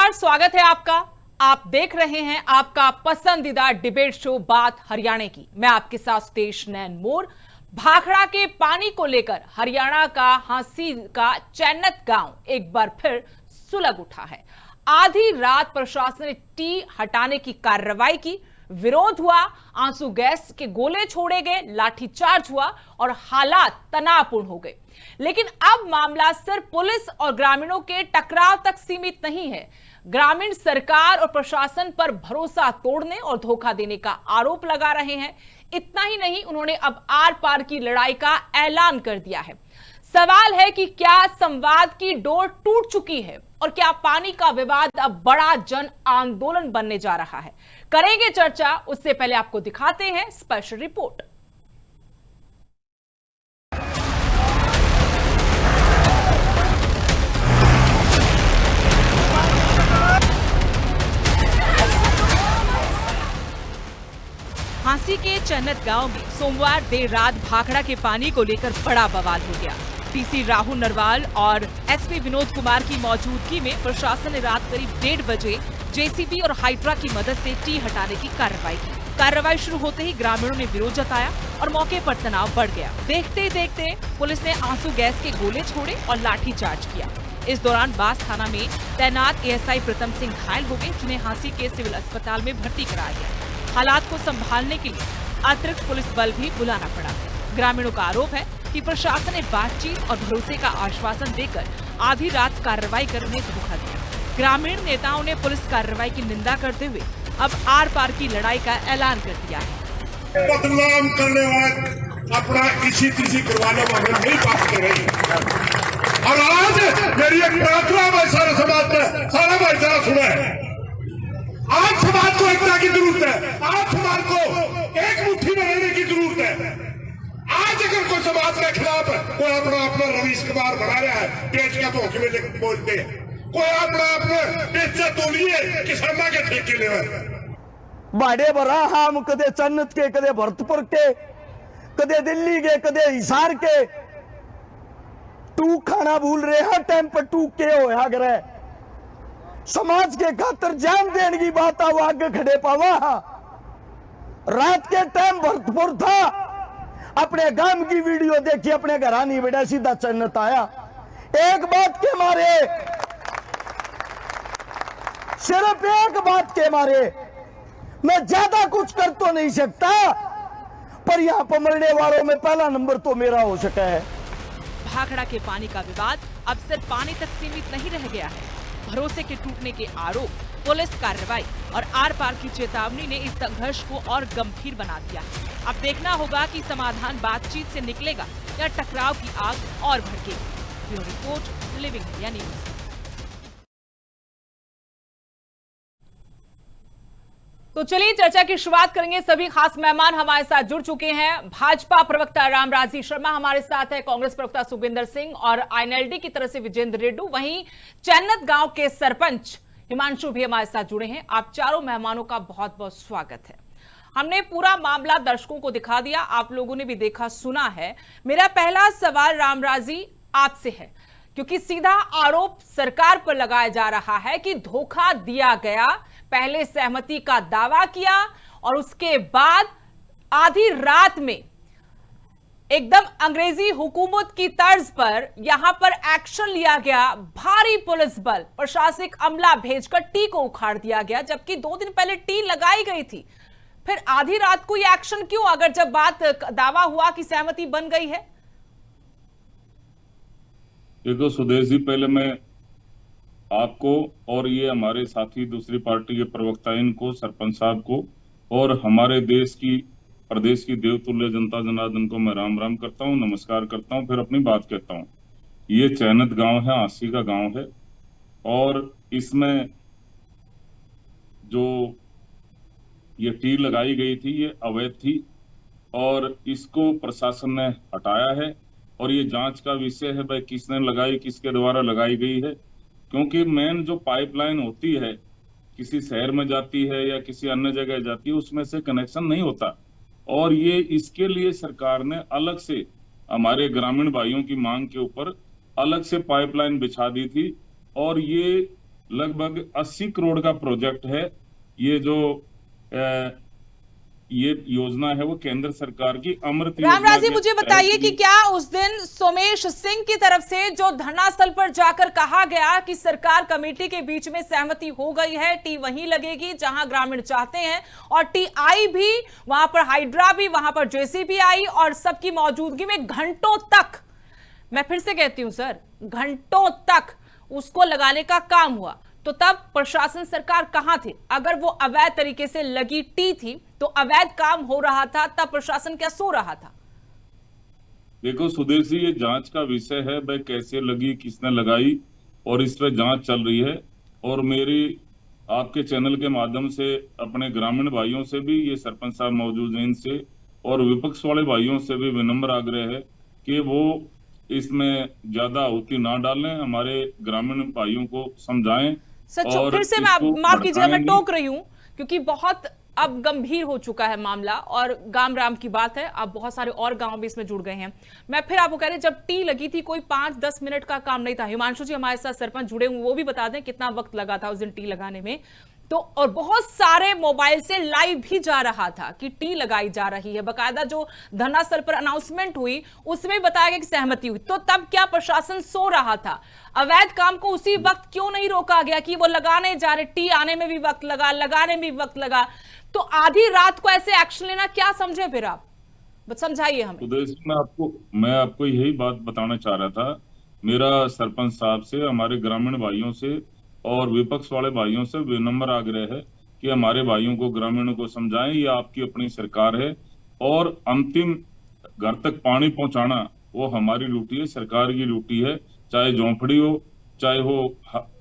नमस्कार, स्वागत है आपका। आप देख रहे हैं आपका पसंदीदा डिबेट शो बात हरियाणा की। मैं आपके साथ सुदेश नैन मोर। भाखड़ा के पानी को लेकर हरियाणा का हांसी का चैनत गांव एक बार फिर सुलग उठा है। आधी रात प्रशासन ने टी हटाने की कार्रवाई की, विरोध हुआ, आंसू गैस के गोले छोड़े गए, लाठीचार्ज हुआ और हालात तनावपूर्ण हो गए। लेकिन अब मामला सिर्फ पुलिस और ग्रामीणों के टकराव तक सीमित नहीं है। ग्रामीण सरकार और प्रशासन पर भरोसा तोड़ने और धोखा देने का आरोप लगा रहे हैं। इतना ही नहीं, उन्होंने अब आर पार की लड़ाई का ऐलान कर दिया है। सवाल है कि क्या संवाद की डोर टूट चुकी है और क्या पानी का विवाद अब बड़ा जन आंदोलन बनने जा रहा है? करेंगे चर्चा। उससे पहले आपको दिखाते हैं स्पेशल रिपोर्ट। हांसी के चन्नत गांव में सोमवार देर रात भाखड़ा के पानी को लेकर बड़ा बवाल हो गया। टीसी राहुल नरवाल और एसपी विनोद कुमार की मौजूदगी में प्रशासन ने रात करीब 1:30 बजे जेसीबी और हाइड्रा की मदद से टी हटाने की कार्रवाई की। कार्रवाई शुरू होते ही ग्रामीणों ने विरोध जताया और मौके पर तनाव बढ़ गया। देखते ही देखते पुलिस ने आंसू गैस के गोले छोड़े और लाठीचार्ज किया। इस दौरान बास थाना में तैनात एएसआई प्रथम सिंह घायल हो गए, जिन्हें हांसी के सिविल अस्पताल में भर्ती कराया गया। हालात को संभालने के लिए अतिरिक्त पुलिस बल भी बुलाना पड़ा। ग्रामीणों का आरोप है कि प्रशासन ने बातचीत और भरोसे का आश्वासन देकर आधी रात कार्रवाई कर उन्हें धोखा दिया। ग्रामीण नेताओं ने पुलिस कार्रवाई की निंदा करते हुए अब आर पार की लड़ाई का ऐलान कर दिया है। बदनाम करने वाले अपना इसी तीसी करवाने वाले नहीं बात कर रही। और आज मेरी एक प्रार्थना है सारे समाज में, सारा भाईचारा सुना है। आज समाज को एकता की जरूरत है। आज समाज को एक मुट्ठी में रहने की जरूरत है। आज अगर कोई समाज के खिलाफ कोई अपना रवीश कुमार बना रहा है, देश का धोखे में बोलते हैं, कोई अपना बेचा तोलिए किसाना के ठेके ले बाड़े बरा हम कदे चन्नत के, कदे भरतपुर के, कदे दिल्ली के, कदे हिसार के। टू खाना भूल रहे हर टाइम पर टू के होया करे। समाज के खातर जान देने की बात आओ आगे खड़े पावा। रात के टाइम भरतपुर था, अपने गांव की वीडियो देखी, अपने घर नहीं बेटा सीधा चन्नत आया। एक बात के मारे, सिर्फ एक बात के मारे मैं ज्यादा कुछ कर तो नहीं सकता, पर यहां पर मरने वालों में पहला नंबर तो मेरा हो सका है। भाखड़ा के पानी का विवाद अब सिर्फ पानी तक सीमित नहीं रह गया है। भरोसे के टूटने के आरोप, पुलिस कार्रवाई और आर पार की चेतावनी ने इस संघर्ष को और गंभीर बना दिया है। अब देखना होगा कि समाधान बातचीत से निकलेगा या टकराव की आग और भड़केगी। Bureau report, living India news. तो चलिए चर्चा की शुरुआत करेंगे। सभी खास मेहमान हमारे साथ जुड़ चुके हैं। भाजपा प्रवक्ता रामराजी शर्मा हमारे साथ है, कांग्रेस प्रवक्ता सुखविंदर सिंह और आईएनएलडी की तरफ से विजेंद्र रेड्डी, वहीं चन्नत गांव के सरपंच हिमांशु भी हमारे साथ जुड़े हैं। आप चारों मेहमानों का बहुत बहुत स्वागत है। हमने पूरा मामला दर्शकों को दिखा दिया, आप लोगों ने भी देखा सुना है। मेरा पहला सवाल रामराजी आपसे है, क्योंकि सीधा आरोप सरकार पर लगाया जा रहा है कि धोखा दिया गया। पहले सहमति का दावा किया और उसके बाद आधी रात में एकदम अंग्रेजी हुकूमत की तर्ज पर यहां पर एक्शन लिया गया। भारी पुलिस बल, प्रशासनिक अमला भेजकर टी को उखाड़ दिया गया, जबकि 2 दिन पहले टी लगाई गई थी। फिर आधी रात को यह एक्शन क्यों, अगर जब बात दावा हुआ कि सहमति बन गई है? देखो सुदेश जी, पहले मैं आपको और ये हमारे साथी दूसरी पार्टी के प्रवक्ता इनको, सरपंच साहब को और हमारे देश की प्रदेश की देवतुल्य जनता जनार्दन को मैं राम राम करता हूँ, नमस्कार करता हूँ, फिर अपनी बात कहता हूँ। ये चैनत गांव है, हांसी का गांव है और इसमें जो ये टी लगाई गई थी ये अवैध थी और इसको प्रशासन ने हटाया है और ये जांच का विषय है भाई किसने लगाई, किसके द्वारा लगाई गई है। क्योंकि मेन जो पाइपलाइन होती है किसी शहर में जाती है या किसी अन्य जगह जाती है, उसमें से कनेक्शन नहीं होता और ये इसके लिए सरकार ने अलग से हमारे ग्रामीण भाइयों की मांग के ऊपर अलग से पाइपलाइन बिछा दी थी और ये लगभग 80 करोड़ का प्रोजेक्ट है। ये जो ये योजना है वो केंद्र सरकार की अमृत योजना रामराज जी, के मुझे तहत बताइए कि क्या उस दिन सोमेश सिंह की तरफ से जो धरना स्थल पर जाकर कहा गया कि सरकार कमेटी के बीच में सहमति हो गई है, टी वहीं लगेगी जहां ग्रामीण चाहते हैं, और टी आई भी, वहां पर हाइड्रा भी, वहां पर जेसीबी आई, और सबकी मौजूदगी में घंटों तक, मैं फिर से कहती हूं सर, घंटों तक उसको लगाने का काम हुआ, तो तब प्रशासन सरकार कहां थी? अगर वो अवैध तरीके से लगी टी थी तो अवैध काम हो रहा था, तब प्रशासन क्या सो रहा था? देखो सुधीर जी, ये जांच का विषय है, भाई कैसे लगी, किसने लगाई, और इस पर जांच चल रही है। और मेरी आपके चैनल के माध्यम से अपने ग्रामीण भाइयों से भी, ये सरपंच साहब मौजूद हैं, इनसे और विपक्ष वाले भाइयों से भी विनम्र आग्रह है कि वो इसमें ज्यादा आहुति ना डालें, हमारे ग्रामीण भाइयों को समझाएं। सच फिर से मैं माफ कीजिएगा, मैं टोक रही हूं क्योंकि बहुत अब गंभीर हो चुका है मामला, और गांव राम की बात है, अब बहुत सारे और गांव भी इसमें जुड़ गए हैं। मैं फिर आपको कह रही, जब टी लगी थी कोई 5-10 मिनट का काम नहीं था। हिमांशु जी हमारे साथ सरपंच जुड़े हुए, वो भी बता दें कितना वक्त लगा था उस दिन टी लगाने में। तो और बहुत सारे मोबाइल से लाइव भी जा रहा था कि टी लगाई जा रही है, बकायदा जो धरना स्थल पर अनाउंसमेंट हुई उसमें बताया गया कि सहमति हुई। तो तब क्या प्रशासन सो रहा था? अवैध काम को उसी वक्त क्यों नहीं रोका गया कि वो लगाने जा रहे, टी आने में भी वक्त लगा, लगाने में भी वक्त लगा, तो आधी रात को ऐसे एक्शन लेना क्या समझे फिर आप? बस समझाइए हमें। तो मैं आपको यही बात बताना चाह रहा था। मेरा सरपंच साहब से, हमारे ग्रामीण भाइयों से और विपक्ष वाले भाइयों से विनम्र आग्रह है कि हमारे भाइयों को, ग्रामीणों को समझाएं, ये आपकी अपनी सरकार है और अंतिम घर तक पानी पहुंचाना वो हमारी ड्यूटी है, सरकार की ड्यूटी है। चाहे झोंपड़ी हो, चाहे हो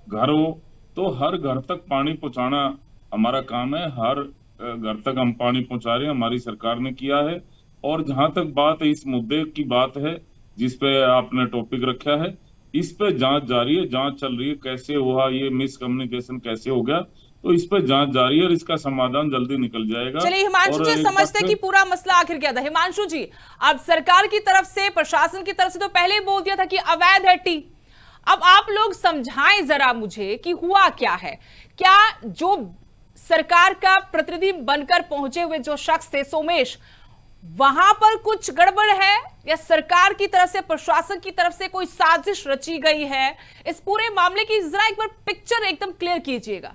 घर हो, तो हर घर तक पानी पहुंचाना हमारा काम है। हर घर तक हम पानी पहुंचा रहे हैं, हमारी सरकार ने किया है। और जहां तक बात इस मुद्दे की बात है जिस पे आपने टॉपिक रखा है, इस पे जांच जारी है, जांच चल रही है, कैसे हुआ ये मिसकम्युनिकेशन, कैसे हो गया, तो इस पे जांच जारी है और इसका समाधान जल्दी निकल जाएगा। चलिए हिमांशु जी, समझते कि पूरा मसला आखिर क्या था। हिमांशु जी, अब सरकार की तरफ से, प्रशासन की तरफ से तो पहले ही बोल दिया था कि अवैध है टी। अब आप लोग समझाएं जरा मुझे कि हुआ क्या है। क्या जो सरकार का प्रतिनिधि बनकर पहुंचे हुए जो शख्स थे सोमेश, वहां पर कुछ गड़बड़ है, या सरकार की तरफ से, प्रशासन की तरफ से कोई साजिश रची गई है? इस पूरे मामले की जरा एक बार पिक्चर एकदम क्लियर कीजिएगा।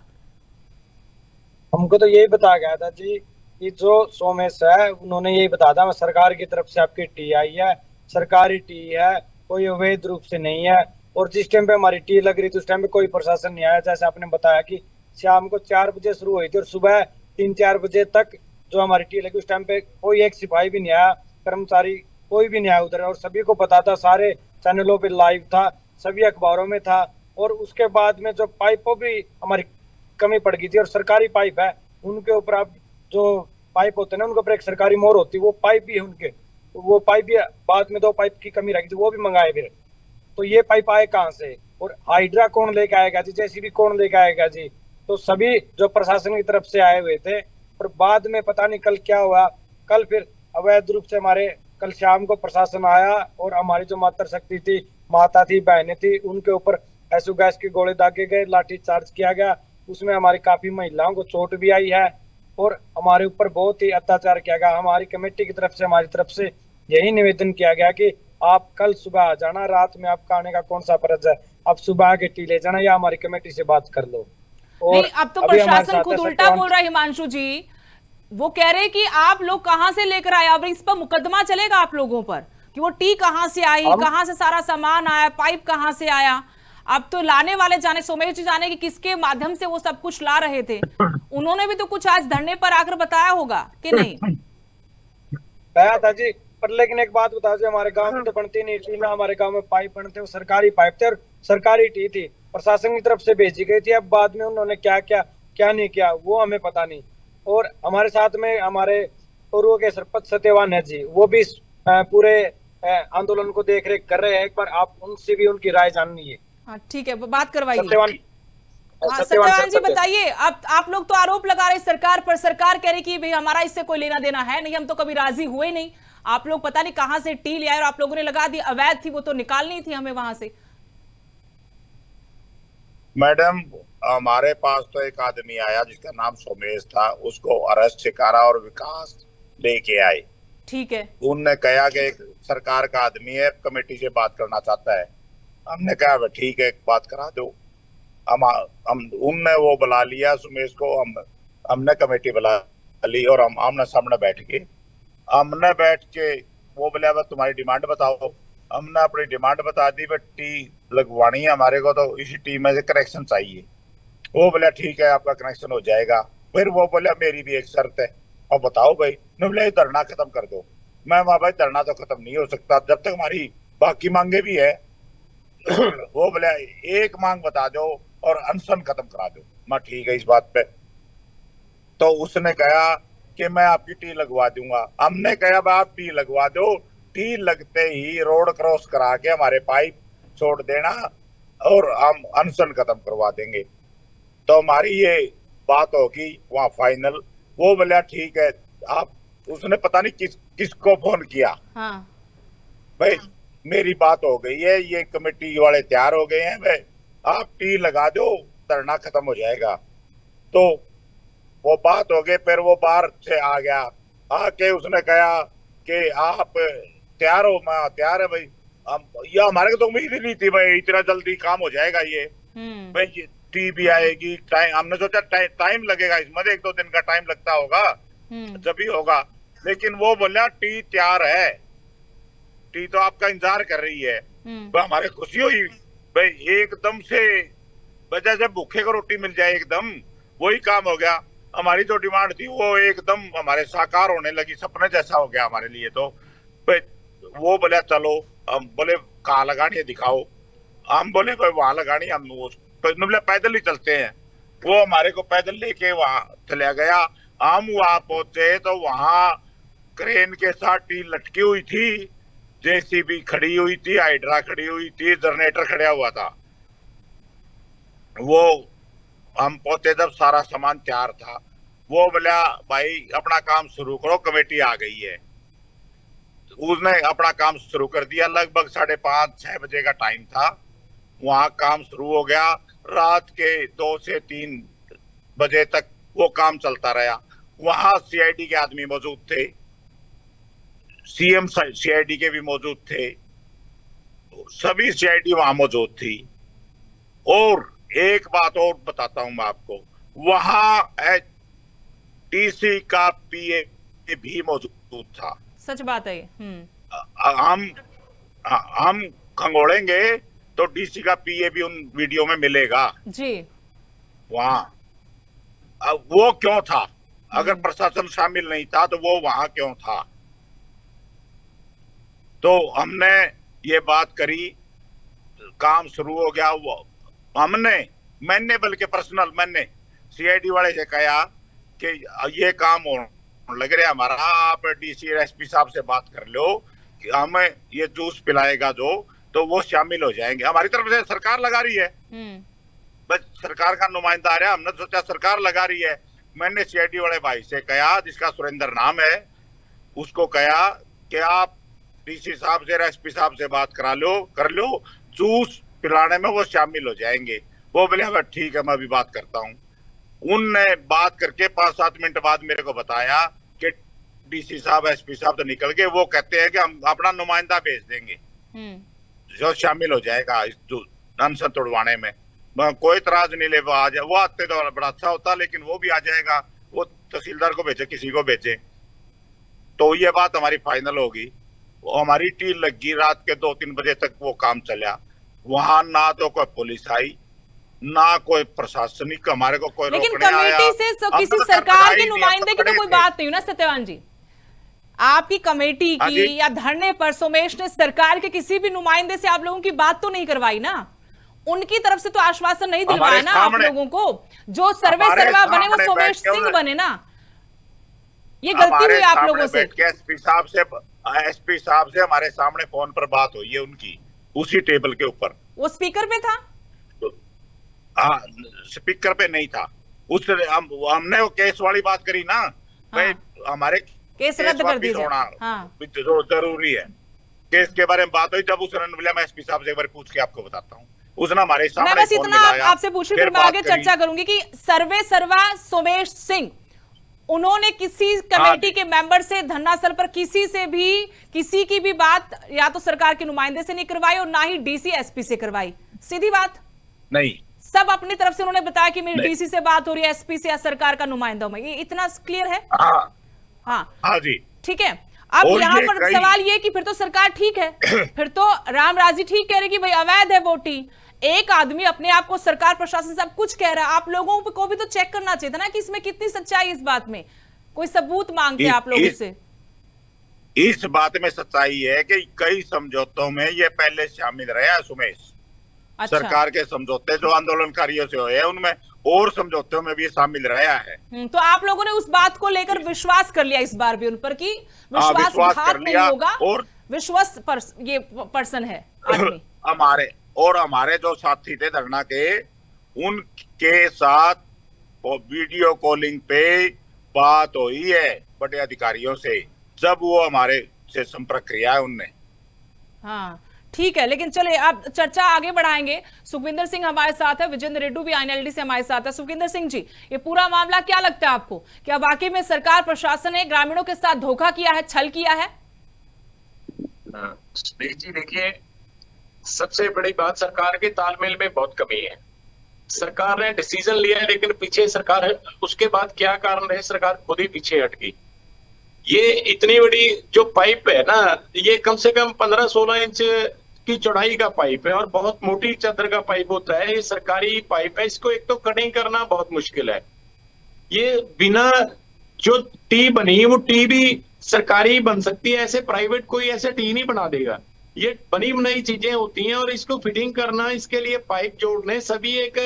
हमको तो यही बताया गया था जी कि जो सोमेश है उन्होंने यही बताया था, सरकार की तरफ से आपकी टी आई है, सरकारी टी है, कोई अवैध रूप से नहीं है। और जिस टाइम पे हमारी टी लग रही थी उस टाइम पे कोई प्रशासन नहीं आया। जैसे आपने बताया कि शाम को 4 बजे शुरू हुई थी और सुबह 3-4 बजे तक जो हमारी टी लगी, उस टाइम पे कोई एक सिपाही भी नहीं आया, कर्मचारी कोई भी नहीं आया उधर। और सभी को पता था, सारे चैनलों पे लाइव था, सभी अखबारों में था। और उसके बाद में जो पाइपों भी हमारी कमी पड़ गई थी, और सरकारी पाइप है उनके ऊपर, आप जो पाइप होते हैं ना उनके ऊपर एक सरकारी मोहर होती है, वो पाइप भी है उनके, वो पाइप भी बाद में 2 पाइप की कमी रखी थी, वो भी मंगाए फिर। तो ये पाइप आए कहाँ से? और हाइड्रा कौन लेके आएगा जी, जेसीबी कौन लेके आएगा जी? तो सभी जो प्रशासन की तरफ से आए हुए थे। और बाद में पता नहीं कल क्या हुआ, कल फिर अवैध रूप से हमारे, कल शाम को प्रशासन आया और हमारी जो मातृशक्ति थी, माता थी, बहनें थी, उनके ऊपर एसओ गैस के गोले दागे गए, लाठी चार्ज किया गया। उसमें हमारी काफी महिलाओं को चोट भी आई है और हमारे ऊपर बहुत ही अत्याचार किया गया। हमारी कमेटी की तरफ से, हमारी तरफ से यही निवेदन किया गया कि आप कल सुबह आ जाना, रात में आपका आने का कौन सा फर्ज है, आप सुबह आके टी ले जाना या हमारी कमेटी से बात कर लो। और नहीं, अब तो प्रशासन खुद उल्टा बोल रहा है हिमांशु जी। वो कह रहे कि आप लोग कहां से लेकर आए, अब इस पर मुकदमा चलेगा आप लोगों पर कि वो टी कहां से आई, कहां से सारा सामान आया, पाइप कहां से आया। अब तो लाने वाले जाने, सोमेश जी जाने कि किसके माध्यम से वो सब कुछ ला रहे थे। उन्होंने भी तो कुछ आज धरने पर आकर बताया होगा कि नहीं? बताया था जी, पर लेकिन एक बात बता दो, हमारे गांव में तो बनती नहीं थी ना, हमारे गांव में पाइप बनते, वो सरकारी पाइप थे और सरकारी टी थी, प्रशासन की तरफ से भेजी गई थी। अब बाद में उन्होंने क्या क्या क्या नहीं किया वो हमें पता नहीं। और हमारे साथ में हमारे पूर्व के सरपंच सत्यवान है जी, वो भी पूरे आंदोलन को देख रेख कर रहे हैं। एक बार आप उनसे भी उनकी राय जाननी है। हाँ ठीक है, बात करवाइए। सत्यवान जी बताइए, अब आप लोग तो आरोप लगा रहे सरकार पर, सरकार कह रही कि भाई हमारा इससे कोई लेना देना है नहीं, हम तो कभी राजी हुए नहीं। आप लोग पता नहीं कहां से टी ले आए और आप लोगों ने लगा दी, अवैध थी वो तो निकालनी थी हमें वहां से। मैडम, हमारे पास तो एक आदमी आया जिसका नाम सोमेश था, उसको अरेस्ट शिकारा और विकास लेके आए। ठीक है। उनने कहा कि एक सरकार का आदमी है, कमेटी से बात करना चाहता है। हमने कहा ठीक है, बात करा दो। हम उनने वो बुला लिया सुमेश को, हमने कमेटी बुला ली और हम आमने सामने बैठ के वो बोले अब तुम्हारी डिमांड बताओ। हमने अपनी डिमांड बता दी, बट टी लगवानी है हमारे को, तो इसी टी में से कनेक्शन चाहिए। वो बोला ठीक है, आपका कनेक्शन हो जाएगा। फिर वो बोला मेरी भी एक शर्त है। और बताओ भाई। ने बोला धरना खत्म कर दो। मैं वहां भाई धरना तो खत्म नहीं हो सकता जब तक हमारी बाकी मांगे भी है। वो बोला एक मांग बता दो और अनशन खत्म करा दो। मैं ठीक है इस बात पे। तो उसने कहा कि मैं आपकी टी लगवा दूंगा। हमने कहा आप टी लगवा दो, टी लगते ही रोड क्रॉस करा के हमारे पाइप छोड़ देना और हम अनशन खत्म करवा देंगे। तो हमारी ये बात होगी वहां फाइनल। वो बोला ठीक है। आप उसने पता नहीं किसको फोन किया। हाँ। भाई मेरी बात हो गई है, ये कमेटी वाले तैयार हो गए हैं, भाई आप टी लगा दो, धरना खत्म हो जाएगा। तो वो बात हो गई। फिर वो बाहर से आ गया, आके उसने कहा कि आप तैयार हो। मैं तैयार है भाई। हम या हमारे को तो उम्मीद ही नहीं थी भाई इतना जल्दी काम हो जाएगा ये। भाई टी भी आएगी, टाइम हमने सोचा टाइम लगेगा इसमें, 1-2 दिन का टाइम लगता होगा जब भी होगा। लेकिन वो बोला टी तैयार है, टी तो आपका इंतजार कर रही है। तो हमारे खुशी हुई भाई, एकदम से वजह से भूखे को रोटी मिल जाए, एकदम वही काम हो गया। हमारी जो डिमांड थी वो एकदम हमारे साकार होने लगी, सपने जैसा हो गया हमारे लिए। तो वो बोले चलो, हम बोले कहाँ लगानी है दिखाओ। हम बोले भाई वहां लगानी, हम बोले पैदल ही चलते हैं। वो हमारे को पैदल लेके वहां चला गया। हम वहां पहुंचे तो वहां क्रेन के साथ टी लटकी हुई थी, जेसीबी खड़ी हुई थी, हाइड्रा खड़ी हुई थी, जनरेटर खड़ा हुआ था। वो हम पहुंचे जब सारा सामान तैयार था। वो बोला भाई अपना काम शुरू करो, कमेटी आ गई है। उसने अपना काम शुरू कर दिया। लगभग 5:30-6 बजे का टाइम था। वहां काम शुरू हो गया। रात के 2 से 3 बजे तक वो काम चलता रहा। वहां सीआईडी के आदमी मौजूद थे, सीएम सीआईडी के भी मौजूद थे, सभी सीआईडी वहां मौजूद थी। और एक बात और बताता हूं मैं आपको, वहां टीसी का पीए भी मौजूद था। सच बात है। हम खंगोड़ेंगे तो डीसी का पीए भी उन वीडियो में मिलेगा जी। वहां वो क्यों था? अगर प्रशासन शामिल नहीं था तो वो वहां क्यों था? तो हमने ये बात करी, काम शुरू हो गया। मैंने बल्कि पर्सनल मैंने सीआईडी वाले से कहा कि ये काम हो लग रहा है हमारा, आप डीसी एसपी साहब से बात कर लो कि हमें ये जूस पिलाएगा जो, तो वो शामिल हो जाएंगे। हमारी तरफ से सरकार लगा रही है, बस सरकार का नुमाइंदा आ रहा है। हमने सोचा सरकार लगा रही है। मैंने सीआईडी वाले भाई से कहा, जिसका सुरेंद्र नाम है, उसको कहा कि आप डीसी साहब से एसपी साहब से बात कर लो, जूस पिलाने में वो शामिल हो जाएंगे। वो बोले ठीक है, मैं भी बात करता हूँ। उनने बात करके 5-7 मिनट बाद मेरे को बताया कि डीसी साहब एसपी साहब तो निकल गए। वो कहते हैं कि हम अपना नुमाइंदा भेज देंगे जो शामिल हो जाएगा इस अनशन तोड़वाने में। कोई इतराज नहीं ले, आ जाए। वो आते तो बड़ा अच्छा होता, लेकिन वो भी आ जाएगा। वो तहसीलदार को भेजे, किसी को भेजे। तो ये बात हमारी फाइनल होगी। हमारी टीम लगी, रात के 2-3 बजे तक वो काम चला। वहां ना तो कोई पुलिस आई, ना कोई प्रशासनिक हमारे को कोई लेकिन रोकने आया। कमेटी से किसी सरकार के नुमाइंदे की तो कोई बात नहीं ना सत्यवान जी। आपकी कमेटी की या धरने पर सोमेश ने सरकार के किसी भी नुमाइंदे से आप लोगों की बात तो नहीं करवाई ना? उनकी तरफ से तो आश्वासन नहीं दिलवाया ना आप लोगों को? जो सर्वे सर्वा बने वो सोमेश सिंह बने ना। ये गलती हुई आप लोगों से। एसपी साहब से हमारे सामने फोन पर बात हुई है उनकी, उसी टेबल के ऊपर। वो स्पीकर पे था? हाँ, स्पीकर पे नहीं था। हमने वो केस वाली बात करी ना। भाई हमारे केस रद्द कर दीजिए। जरूरी है। केस के बारे में बात हुई, जब उसने बोला मैं एसपी साहब से एक बार पूछ के आपको बताता हूँ। उसने हमारे मैं सामने बस फोन इतना मिलाया, आपसे पूछ रही हूँ, फिर फिर मैं बात आगे करी। चर्चा करूंगी कि सर्वे सर्वा सोमेश सिंह, उन्होंने किसी कमेटी के मेंबर से, धरनास्थल पर किसी से भी किसी की भी बात या तो सरकार के नुमाइंदे से नहीं करवाई और ना ही डीसी एसपी से करवाई, सीधी बात। नहीं सब अपनी तरफ से उन्होंने बताया कि मेरी नहीं। डीसी से बात हो रही है, एसपी से या सरकार का नुमाइंदा हूं मैं, ये इतना क्लियर है। हाँ हाँ हाँ जी। ठीक है। अब और यहाँ ये पर कई- सवाल ये कि फिर तो सरकार ठीक है, फिर तो राम राजी ठीक कह रहे कि भाई अवैध है वोटिंग। एक आदमी अपने आप को सरकार प्रशासन सब कुछ कह रहा है, आप लोगों को भी तो चेक करना चाहिए था ना कि इसमें कितनी सच्चाई इस बात में, कोई सबूत मांगते हैं आप लोगों से। इस बात में सच्चाई है कि कई समझौतों में ये पहले शामिल रहा है सुमेश। अच्छा। सरकार के समझौते जो आंदोलनकारियों से हुए हैं उनमें और समझौतों में भी शामिल रहा है। तो आप लोगों ने उस बात को लेकर विश्वास कर लिया इस बार भी उन पर कि विश्वास विश्वासघात कर नहीं लिया होगा और ये पर्सन है आदमी। हमारे जो साथी थे धरना के, उनके साथ वो वीडियो कॉलिंग पे बात हुई है बड़े अधिकारियों से, जब वो हमारे से संपर्क किया है उनने। हाँ ठीक है, लेकिन चले आप चर्चा आगे बढ़ाएंगे। सुखविंदर सिंह हमारे साथ है, विजेंद्र रेड्डी भी आईएनएलडी से हमारे साथ है। सुखविंदर सिंह जी, ये पूरा मामला क्या लगता है आपको, क्या वाकई में सरकार प्रशासन ने ग्रामीणों के साथ धोखा किया है, छल किया है? जी देखिए, सबसे बड़ी बात सरकार के तालमेल में बहुत कमी है। सरकार ने डिसीजन लिया है लेकिन पीछे सरकार है, उसके बाद क्या कारण रहे, सरकार खुद ही पीछे हट गई। ये इतनी बड़ी जो पाइप है ना, ये कम से कम 15-16 इंच की चौड़ाई का पाइप है और बहुत मोटी चादर का पाइप होता है। ये सरकारी पाइप है, इसको एक तो कटिंग करना बहुत मुश्किल है। ये बिना जो टी बनी वो टी भी सरकारी बन सकती है, ऐसे प्राइवेट कोई ऐसे टी नहीं बना देगा। ये बनी बनाई चीजें होती हैं और इसको फिटिंग करना, इसके लिए पाइप जोड़ने, सभी एक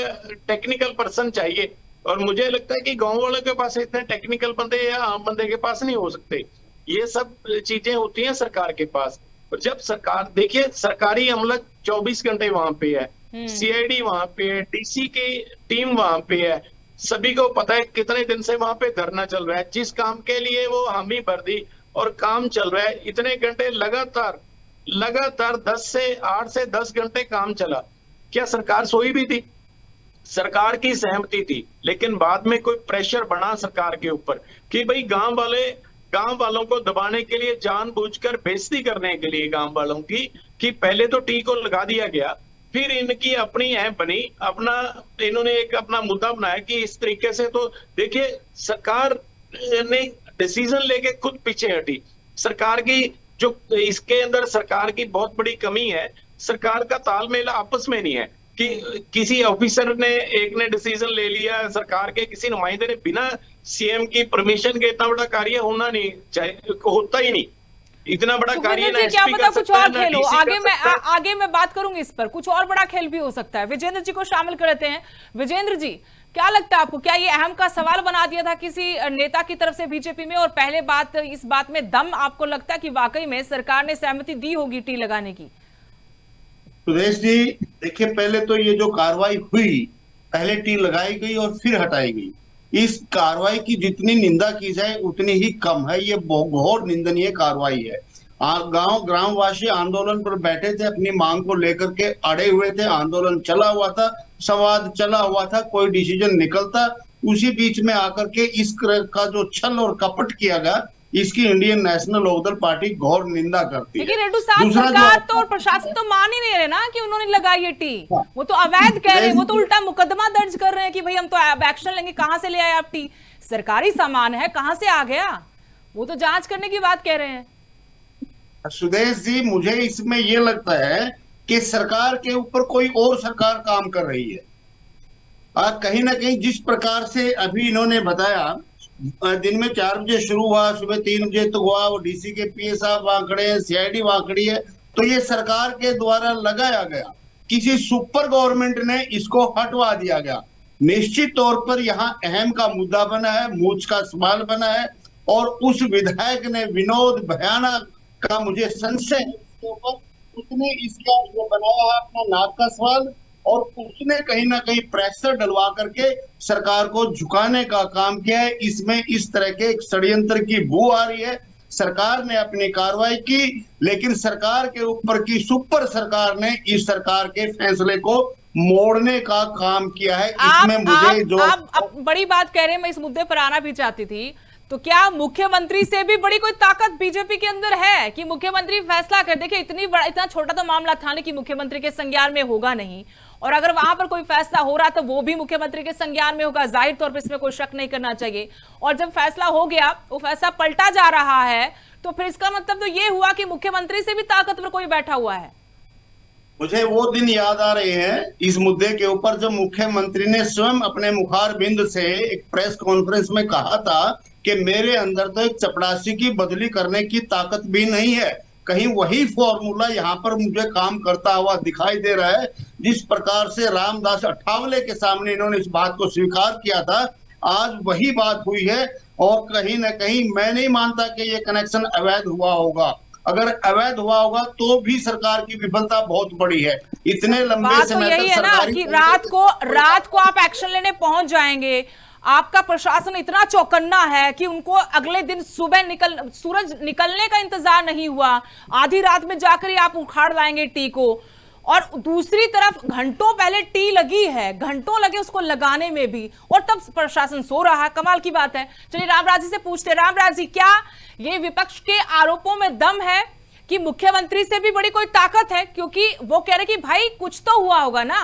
टेक्निकल पर्सन चाहिए। और मुझे लगता है कि गांव वालों के पास इतने टेक्निकल बंदे या आम बंदे के पास नहीं हो सकते। ये सब चीजें होती हैं सरकार के पास। और जब सरकार, देखिए सरकारी अमला 24 घंटे वहां पे है, सीआईडी वहां पे है, डीसी की टीम वहां पे है, सभी को पता है कितने दिन से वहां पे धरना चल रहा है। जिस काम के लिए वो हामी भर दी और काम चल रहा है, इतने घंटे लगातार 8 से 10 घंटे काम चला। क्या सरकार सोई भी थी? सरकार की सहमति थी, लेकिन बाद में कोई प्रेशर बना सरकार के ऊपर कि भाई गांव वालों को दबाने के लिए, जानबूझकर बेइज्जती करने के लिए गांव वालों की, कि पहले तो टी को लगा दिया गया, फिर इनकी अपनी ऐप बनी, इन्होंने एक अपना मुद्दा बनाया कि इस तरीके से। तो देखिए सरकार ने डिसीजन लेके खुद पीछे हटी। सरकार की जो इसके अंदर सरकार की बहुत बड़ी कमी है, सरकार का तालमेल आपस में नहीं है कि किसी ऑफिसर ने एक ने डिसीजन ले लिया, सरकार के किसी नुमाइंदे ने बिना सीएम की परमिशन के इतना बड़ा कार्य होना नहीं चाहिए, होता ही नहीं। इतना बड़ा कार्य ना क्या पता कुछ और खेल हो। आगे मैं बात करूंगी इस पर, कुछ और बड़ा खेल भी हो सकता है। विजेंद्र जी को शामिल करते हैं। विजेंद्र जी, क्या लगता है आपको, क्या ये अहम का सवाल बना दिया था किसी नेता की तरफ से बीजेपी में? और पहले बात, इस बात में दम आपको लगता है कि वाकई में सरकार ने सहमति दी होगी टी लगाने की? सुरेश जी देखिए, पहले तो ये जो कार्रवाई हुई, पहले टी लगाई गई और फिर हटाई गई, इस कार्रवाई की जितनी निंदा की जाए उतनी ही कम है। ये बहुत निंदनीय कार्रवाई है। ग्रामवासी आंदोलन पर बैठे थे, अपनी मांग को लेकर के अड़े हुए थे, आंदोलन चला हुआ था, संवाद चला हुआ था, कोई डिसीजन निकलता, उसी बीच में आकर के इस का जो छल और कपट किया गया, इसकी इंडियन नेशनल लोकदल पार्टी घोर निंदा करती है। लेकिन रेड्डू साहब, सरकार तो और प्रशासन तो मान ही नहीं रहे ना कि उन्होंने लगाई ये टी। वो तो अवैध कह रहे हैं, वो तो उल्टा मुकदमा दर्ज कर रहे हैं कि भाई हम तो एक्शन लेंगे। कहां से ले आए आप टी? सरकारी सामान है, कहां से आ गया? वो तो जांच करने की बात कह रहे हैं। सुदेश जी, मुझे इसमें यह लगता है कि सरकार के ऊपर कोई और सरकार काम कर रही है। कहीं ना कहीं जिस प्रकार से अभी इन्होंने बताया, दिन में 4 बजे शुरू हुआ, सुबह 3 बजे तक हुआ, वो डीसी के पीए साहब वहां खड़े हैं, सीआईडी वहां खड़ी है, तो ये सरकार के द्वारा लगाया गया, किसी सुपर गवर्नमेंट ने इसको हटवा दिया गया। निश्चित तौर पर यहाँ अहम का मुद्दा बना है, मूंछ का सवाल बना है, और उस विधायक ने, विनोद भयाना का मुझे संशय है इसके ऊपर, उसने इसका जो बनाया है अपना नाक का सवाल, और उसने कहीं ना कहीं प्रेशर डलवा करके सरकार को झुकाने का काम किया है। इसमें इस तरह के षड्यंत्र की बू आ रही है। सरकार ने अपनी कार्रवाई की, लेकिन सरकार के ऊपर की सुपर सरकार ने इस सरकार के फैसले को मोड़ने का काम किया है। इसमें मुझे आप बड़ी बात कह रहे हैं, मैं इस मुद्दे पर आना भी चाहती थी। तो क्या मुख्यमंत्री से भी बड़ी कोई ताकत बीजेपी के अंदर है कि मुख्यमंत्री फैसला कर? देखिए इतना छोटा तो मामला था ना कि मुख्यमंत्री के संज्ञान में होगा नहीं, और अगर वहां पर कोई फैसला हो रहा तो वो भी मुख्यमंत्री के संज्ञान में होगा, जाहिर तौर पर इसमें कोई शक नहीं करना चाहिए। और जब फैसला हो गया, वो फैसला पलटा जा रहा है, तो फिर इसका मतलब तो ये हुआ कि मुख्यमंत्री से भी ताकतवर कोई बैठा हुआ है। मुझे वो दिन याद आ रहे हैं इस मुद्दे के ऊपर जब मुख्यमंत्री ने स्वयं अपने मुखारबिंद से एक प्रेस कॉन्फ्रेंस में कहा था कि मेरे अंदर तो एक चपरासी की बदली करने की ताकत भी नहीं है। कहीं वही फॉर्मूला यहाँ पर मुझे काम करता हुआ दिखाई दे रहा है। जिस प्रकार से रामदास अठावले के सामने इन्होंने इस बात को स्वीकार किया था, आज वही बात हुई है। और कहीं ना कहीं मैं नहीं मानता कि ये कनेक्शन अवैध हुआ होगा। अगर अवैध हुआ होगा तो भी सरकार की विफलता बहुत बड़ी है। इतने लंबे समय तक है ना कि रात को आप एक्शन लेने पहुंच जाएंगे। आपका प्रशासन इतना चौकन्ना है कि उनको अगले दिन सुबह सूरज निकलने का इंतजार नहीं हुआ, आधी रात में जाकर ही आप उखाड़ लाएंगे टी को। और दूसरी तरफ घंटों पहले टी लगी है, घंटों लगे उसको लगाने में भी, और तब प्रशासन सो रहा है। कमाल की बात है। चलिए रामराज जी से पूछते हैं। रामराज जी, क्या ये विपक्ष के आरोपों में दम है कि मुख्यमंत्री से भी बड़ी कोई ताकत है? क्योंकि वो कह रहे कि भाई कुछ तो हुआ होगा ना,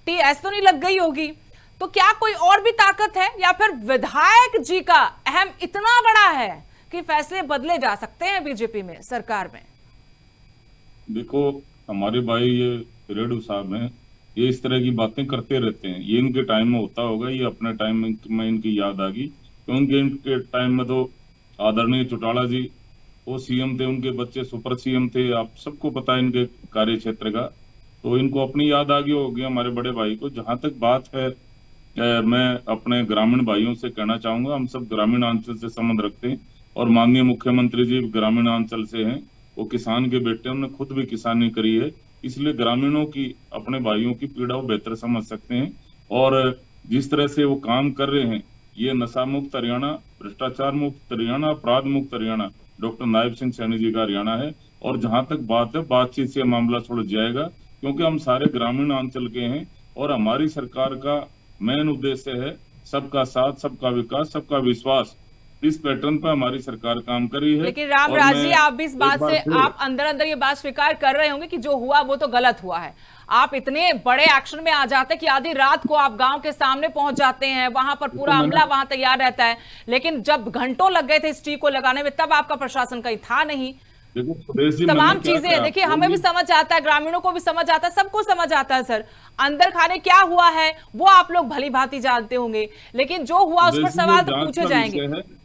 टी ऐसे तो नहीं लग गई होगी। तो क्या कोई और भी ताकत है, या फिर विधायक जी का अहम इतना बड़ा है कि फैसले बदले जा सकते हैं बीजेपी में, सरकार में? देखो, हमारे भाई ये रेडू साहब हैं, ये इस तरह की बातें करते रहते हैं। ये इनके टाइम में होता होगा, ये अपने टाइम में इनकी याद आ गई। क्योंकि इनके टाइम में तो आदरणीय चौटाला जी वो सीएम थे, उनके बच्चे सुपर सीएम थे। आप सबको पता है इनके कार्य क्षेत्र का, तो इनको अपनी याद आ गई होगी हमारे बड़े भाई को। जहां तक बात है, मैं अपने ग्रामीण भाइयों से कहना चाहूंगा, हम सब ग्रामीण अंचल से संबंध रखते हैं और माननीय मुख्यमंत्री जी ग्रामीण अंचल से हैं। वो किसान के बेटे, उन्होंने खुद भी किसानी करी है, इसलिए ग्रामीणों की, अपने भाइयों की पीड़ा वो बेहतर समझ सकते हैं। और जिस तरह से वो काम कर रहे हैं, ये नशा मुक्त हरियाणा, भ्रष्टाचार मुक्त हरियाणा, अपराध मुक्त हरियाणा डॉक्टर नायब सिंह सैनी जी का हरियाणा है। और जहां तक बात है, बातचीत से मामला सुलझ जाएगा, क्योंकि हम सारे ग्रामीण अंचल के हैं और हमारी सरकार का मेन उद्देश्य है सबका साथ, सबका विकास, सबका विश्वास। इस पैटर्न पर हमारी सरकार काम कर रही है। लेकिन रामराज जी, आप भी इस बात से, आप अंदर अंदर ये बात स्वीकार कर रहे होंगे कि जो हुआ वो तो गलत हुआ है। आप इतने बड़े एक्शन में आ जाते हैं कि आधी रात को आप गांव के सामने पहुंच जाते हैं, वहां पर पूरा अमला वहां तैयार रहता है, लेकिन जब घंटों लग गए थे इस टी को लगाने में, तब आपका प्रशासन कहीं था नहीं। तमाम चीजें देखिए, हमें भी समझ आता है, ग्रामीणों को भी समझ आता है, सबको समझ आता है सर। अंदर खाने क्या हुआ है वो आप लोग भली भांति जानते होंगे, लेकिन जो हुआ उस पर सवाल तो पूछे जाएंगे।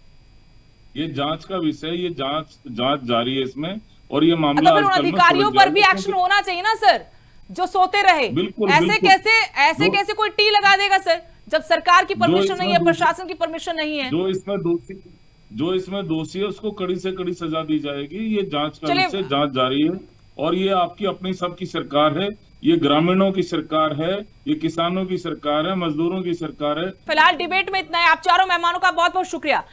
ये जांच का विषय, ये जांच जारी है इसमें, और ये मामला अधिकारियों पर भी एक्शन होना चाहिए ना सर, जो सोते रहे। ऐसे कैसे कोई टी लगा देगा सर, जब सरकार की परमिशन नहीं है, प्रशासन की परमिशन नहीं है? जो इसमें दोषी है उसको कड़ी से कड़ी सजा दी जाएगी। ये जांच का विषय, जांच जारी है, और ये आपकी अपनी सबकी सरकार है, ये ग्रामीणों की सरकार है, ये किसानों की सरकार है, मजदूरों की सरकार है। फिलहाल डिबेट में इतना है। आप चारों मेहमानों का बहुत बहुत शुक्रिया।